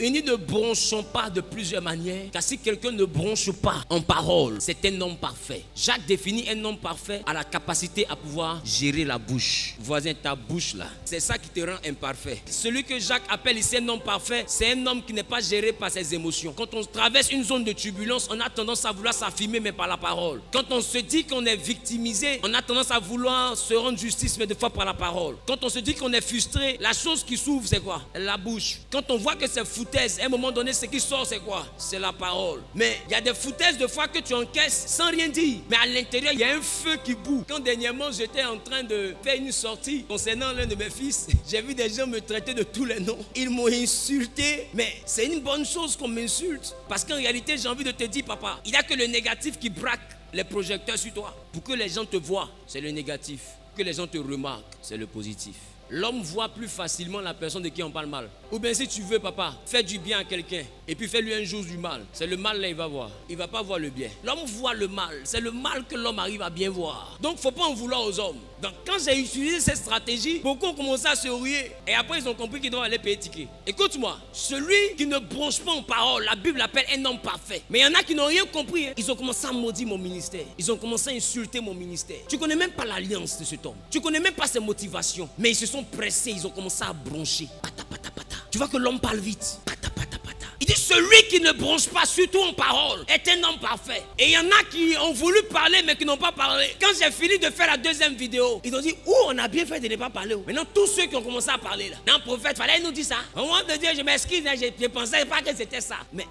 Et nous ne bronchons pas de plusieurs manières, car si quelqu'un ne bronche pas en parole, c'est un homme parfait. Jacques définit un homme parfait à la capacité à pouvoir gérer la bouche. Voisin, ta bouche là, c'est ça qui te rend imparfait. Celui que Jacques appelle ici un homme parfait, c'est un homme qui n'est pas géré par ses émotions. Quand on traverse une zone de turbulence, on a tendance à vouloir s'affirmer, mais par la parole. Quand on se dit qu'on est victimisé, on a tendance à vouloir se rendre justice, mais des fois par la parole. Quand on se dit qu'on est frustré, la chose qui s'ouvre, c'est quoi? La bouche. Quand on voit que c'est foutu, à un moment donné, ce qui sort, c'est quoi? C'est la parole. Mais il y a des foutaises de fois que tu encaisses sans rien dire. Mais à l'intérieur, il y a un feu qui bout. Quand dernièrement, j'étais en train de faire une sortie concernant l'un de mes fils, j'ai vu des gens me traiter de tous les noms. Ils m'ont insulté. Mais c'est une bonne chose qu'on m'insulte. Parce qu'en réalité, j'ai envie de te dire, papa, il n'y a que le négatif qui braque les projecteurs sur toi. Pour que les gens te voient, c'est le négatif. Pour que les gens te remarquent, c'est le positif. L'homme voit plus facilement la personne de qui on parle mal. Ou bien si tu veux, papa, fais du bien à quelqu'un et puis fais-lui un jour du mal. C'est le mal là il va voir. Il ne va pas voir le bien. L'homme voit le mal. C'est le mal que l'homme arrive à bien voir. Donc il ne faut pas en vouloir aux hommes. Donc quand j'ai utilisé cette stratégie, beaucoup ont commencé à se ruer. Et après ils ont compris qu'ils doivent aller payer ticket. Écoute-moi, celui qui ne bronche pas en parole, la Bible l'appelle un homme parfait. Mais il y en a qui n'ont rien compris. Ils ont commencé à maudire mon ministère. Ils ont commencé à insulter mon ministère. Tu ne connais même pas l'alliance de cet homme. Tu ne connais même pas ses motivations. Mais ils se sont pressés, ils ont commencé à broncher. Pata, pata, pata. Tu vois que l'homme parle vite. Pata, pata, pata. Il dit celui qui ne bronche pas, surtout en parole, est un homme parfait. Et il y en a qui ont voulu parler mais qui n'ont pas parlé. Quand j'ai fini de faire la deuxième vidéo, ils ont dit on a bien fait de ne pas parler. Maintenant tous ceux qui ont commencé à parler là, un prophète, fallait nous dire ça. Au moment de dire je m'excuse, je ne pensais pas que c'était ça. Mais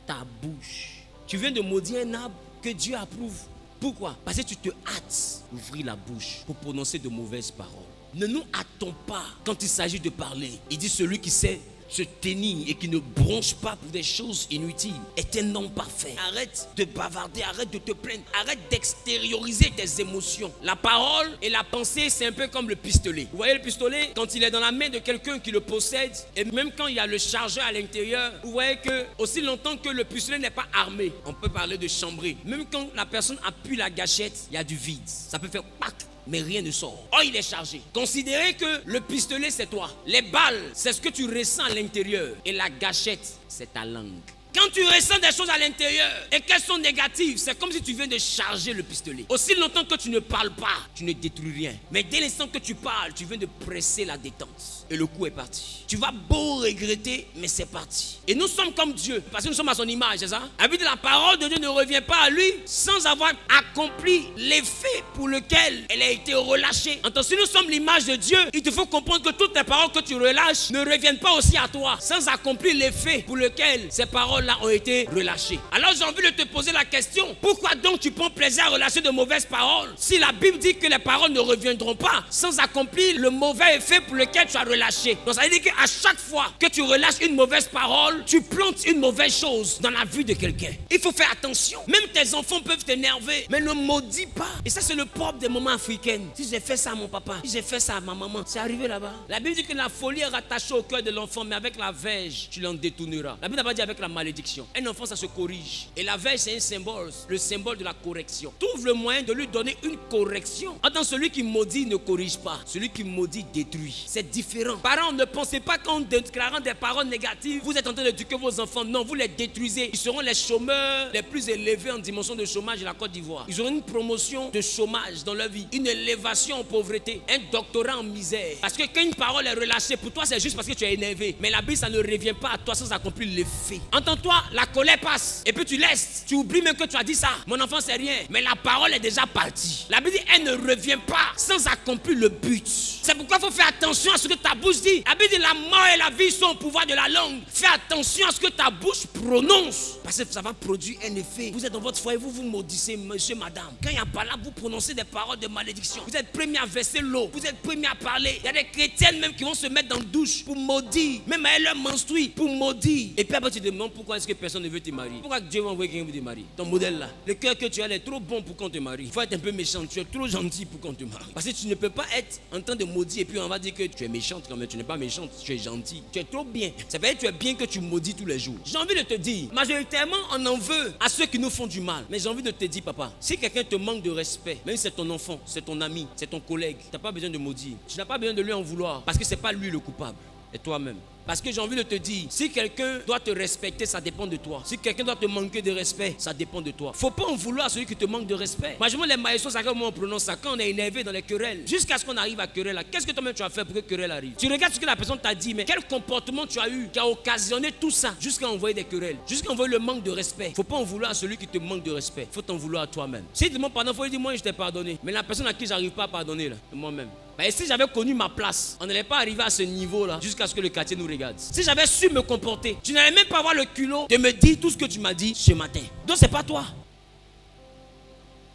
ta bouche, tu viens de maudire un arbre que Dieu approuve. Pourquoi? Parce que tu te hâtes d'ouvrir la bouche pour prononcer de mauvaises paroles. Ne nous hâtons pas quand il s'agit de parler. Il dit celui qui sait se tenir et qui ne bronche pas pour des choses inutiles est un homme parfait. Arrête de bavarder, arrête de te plaindre, arrête d'extérioriser tes émotions. La parole et la pensée, c'est un peu comme le pistolet. Vous voyez le pistolet, quand il est dans la main de quelqu'un qui le possède, et même quand il y a le chargeur à l'intérieur, vous voyez que aussi longtemps que le pistolet n'est pas armé, on peut parler de chambré. Même quand la personne appuie la gâchette, il y a du vide. Ça peut faire pac, mais rien ne sort. Oh, il est chargé. Considérez que le pistolet, c'est toi. Les balles, c'est ce que tu ressens à l'intérieur. Et la gâchette, c'est ta langue. Quand tu ressens des choses à l'intérieur et qu'elles sont négatives, c'est comme si tu viens de charger le pistolet. Aussi longtemps que tu ne parles pas, tu ne détruis rien. Mais dès l'instant que tu parles, tu viens de presser la détente. Et le coup est parti. Tu vas beau regretter, mais c'est parti. Et nous sommes comme Dieu, parce que nous sommes à son image, c'est ça? La parole de Dieu ne revient pas à lui sans avoir accompli l'effet pour lequel elle a été relâchée. Attends, si nous sommes l'image de Dieu, il te faut comprendre que toutes les paroles que tu relâches ne reviennent pas aussi à toi sans accomplir l'effet pour lequel ces paroles là ont été relâchées. Alors j'ai envie de te poser la question, pourquoi donc tu prends plaisir à relâcher de mauvaises paroles si la Bible dit que les paroles ne reviendront pas sans accomplir le mauvais effet pour lequel tu as relâché? Donc ça veut dire qu'à chaque fois que tu relâches une mauvaise parole, tu plantes une mauvaise chose dans la vie de quelqu'un. Il faut faire attention. Même tes enfants peuvent t'énerver, mais ne maudis pas. Et ça c'est le propre des mamans africaines. Si j'ai fait ça à mon papa, si j'ai fait ça à ma maman, c'est arrivé là-bas. La Bible dit que la folie est rattachée au cœur de l'enfant, mais avec la verge, tu l'en détourneras. La Bible n'a pas dit avec la malédiction. Un enfant, ça se corrige. Et la verge, c'est un symbole, le symbole de la correction. Trouve le moyen de lui donner une correction. Attends, celui qui maudit ne corrige pas. Celui qui maudit détruit. C'est différent. Parents, ne pensez pas qu'en déclarant des paroles négatives, vous êtes en train d'éduquer vos enfants. Non, vous les détruisez. Ils seront les chômeurs les plus élevés en dimension de chômage de la Côte d'Ivoire. Ils auront une promotion de chômage dans leur vie. Une élévation en pauvreté. Un doctorat en misère. Parce que quand une parole est relâchée, pour toi, c'est juste parce que tu es énervé. Mais la Bible, ça ne revient pas à toi sans accomplir l'effet. Entends-toi, la colère passe. Et puis tu laisses. Tu oublies même que tu as dit ça. Mon enfant, c'est rien. Mais la parole est déjà partie. La Bible dit, elle ne revient pas sans accomplir le but. C'est pourquoi il faut faire attention à ce que ta bouche dit. La Bible dit, la mort et la vie sont au pouvoir de la langue. Fais attention à ce que ta bouche prononce. Parce que ça va produire un effet. Vous êtes dans votre foyer, vous vous maudissez, monsieur, madame. Quand il n'y a pas là, vous prononcez des paroles de malédiction. Vous êtes premier à verser l'eau. Vous êtes premier à parler. Il y a des chrétiennes même qui vont se mettre dans la douche pour maudire. Même à leur menstrue pour maudire. Et puis après tu te demandes pourquoi est-ce que personne ne veut te marier. Pourquoi Dieu va envoyer quelqu'un pour te marier? Ton modèle là, le cœur que tu as est trop bon pour qu'on te marie. Il faut être un peu méchant, tu es trop gentil pour qu'on te marie. Parce que tu ne peux pas être en train de maudire et puis on va dire que tu es méchante quand même. Tu n'es pas méchante, tu es gentil. Tu es trop bien. Ça veut dire que tu es bien que tu maudis tous les jours. J'ai envie de te dire, majoritairement on en veut à ceux qui nous font du mal. Mais j'ai envie de te dire, papa, si quelqu'un te manque de respect, même si c'est ton enfant, c'est ton ami, c'est ton collègue, tu n'as pas besoin de maudire. Tu n'as pas besoin de lui en vouloir parce que ce n'est pas lui le coupable. Et toi-même. Parce que j'ai envie de te dire, si quelqu'un doit te respecter, ça dépend de toi. Si quelqu'un doit te manquer de respect, ça dépend de toi. Faut pas en vouloir à celui qui te manque de respect. Moi, je vois les maïsos, ça comment on prononce ça. Quand on est énervé dans les querelles, jusqu'à ce qu'on arrive à querelle, qu'est-ce que toi-même tu as fait pour que querelle arrive? Tu regardes ce que la personne t'a dit, mais quel comportement tu as eu qui a occasionné tout ça jusqu'à envoyer des querelles, jusqu'à envoyer le manque de respect. Faut pas en vouloir à celui qui te manque de respect. Faut t'en vouloir à toi-même. Si tu demandes pardon, faut lui dire moi je t'ai pardonné. Mais la personne à qui j'arrive pas à pardonner là, c'est moi-même. Et si j'avais connu ma place, on n'allait pas arriver à ce niveau-là jusqu'à ce que le quartier nous regarde. Si j'avais su me comporter, tu n'allais même pas avoir le culot de me dire tout ce que tu m'as dit ce matin. Donc c'est pas toi.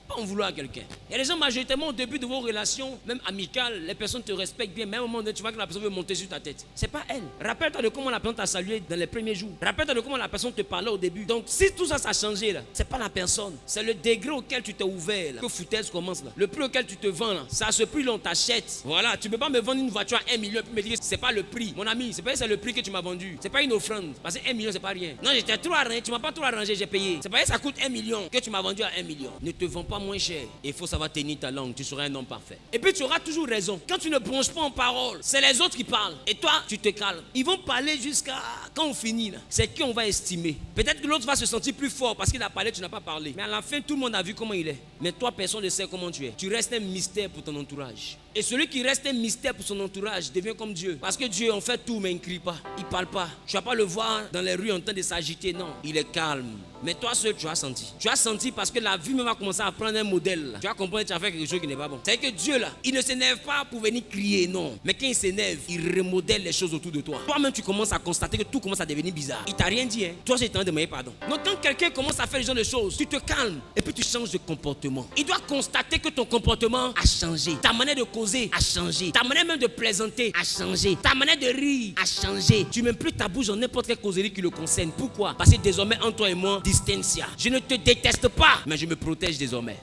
Pas en vouloir à quelqu'un. Il y a des gens majoritairement au début de vos relations, même amicales, les personnes te respectent bien, mais à un moment donné, tu vois que la personne veut monter sur ta tête. C'est pas elle. Rappelle-toi de comment la personne t'a salué dans les premiers jours. Rappelle-toi de comment la personne te parlait au début. Donc si tout ça, ça a changé là, c'est pas la personne, c'est le degré auquel tu t'es ouvert là, que foutaise commence là. Le prix auquel tu te vends là, c'est à ce prix là on t'achète. Voilà, tu peux pas me vendre une voiture à 1 million et me dire c'est pas le prix. Mon ami, c'est pas le prix que tu m'as vendu. C'est pas une offrande. Parce que 1 million c'est pas rien. Non, j'étais trop arrangé, tu m'as pas trop arrangé, j'ai payé. C'est pas ça coûte 1 million que tu m'as vendu à 1 million. Ne te vends pas moins cher. Il faut savoir tenir ta langue, tu seras un homme parfait. Et puis tu auras toujours raison. Quand tu ne bronches pas en parole, c'est les autres qui parlent. Et toi, tu te calmes. Ils vont parler jusqu'à quand on finit là. C'est qui on va estimer. Peut-être que l'autre va se sentir plus fort parce qu'il a parlé, tu n'as pas parlé. Mais à la fin, tout le monde a vu comment il est. Mais toi, personne ne sait comment tu es. Tu restes un mystère pour ton entourage. Et celui qui reste un mystère pour son entourage devient comme Dieu. Parce que Dieu en fait tout mais il ne crie pas. Il ne parle pas. Tu ne vas pas le voir dans les rues en train de s'agiter. Non, il est calme. Mais toi seul, tu as senti. Tu as senti parce que la vie même va commencer à prendre un modèle. Là. Tu vas comprendre que tu as fait quelque chose qui n'est pas bon. C'est que Dieu là, il ne s'énerve pas pour venir crier, non. Mais quand il s'énerve, il remodèle les choses autour de toi. Toi-même, tu commences à constater que tout commence à devenir bizarre. Il t'a rien dit, hein. Toi, j'ai le temps de demander pardon. Donc quand quelqu'un commence à faire ce genre de choses, tu te calmes et puis tu changes de comportement. Il doit constater que ton comportement a changé. Ta manière de causer a changé. Ta manière même de plaisanter a changé. Ta manière de rire a changé. Tu mets plus ta bouche dans n'importe quelle causerie qui le concerne. Pourquoi? Parce que désormais, entre toi et moi, distancia. Je ne te déteste pas, mais je me protège désormais.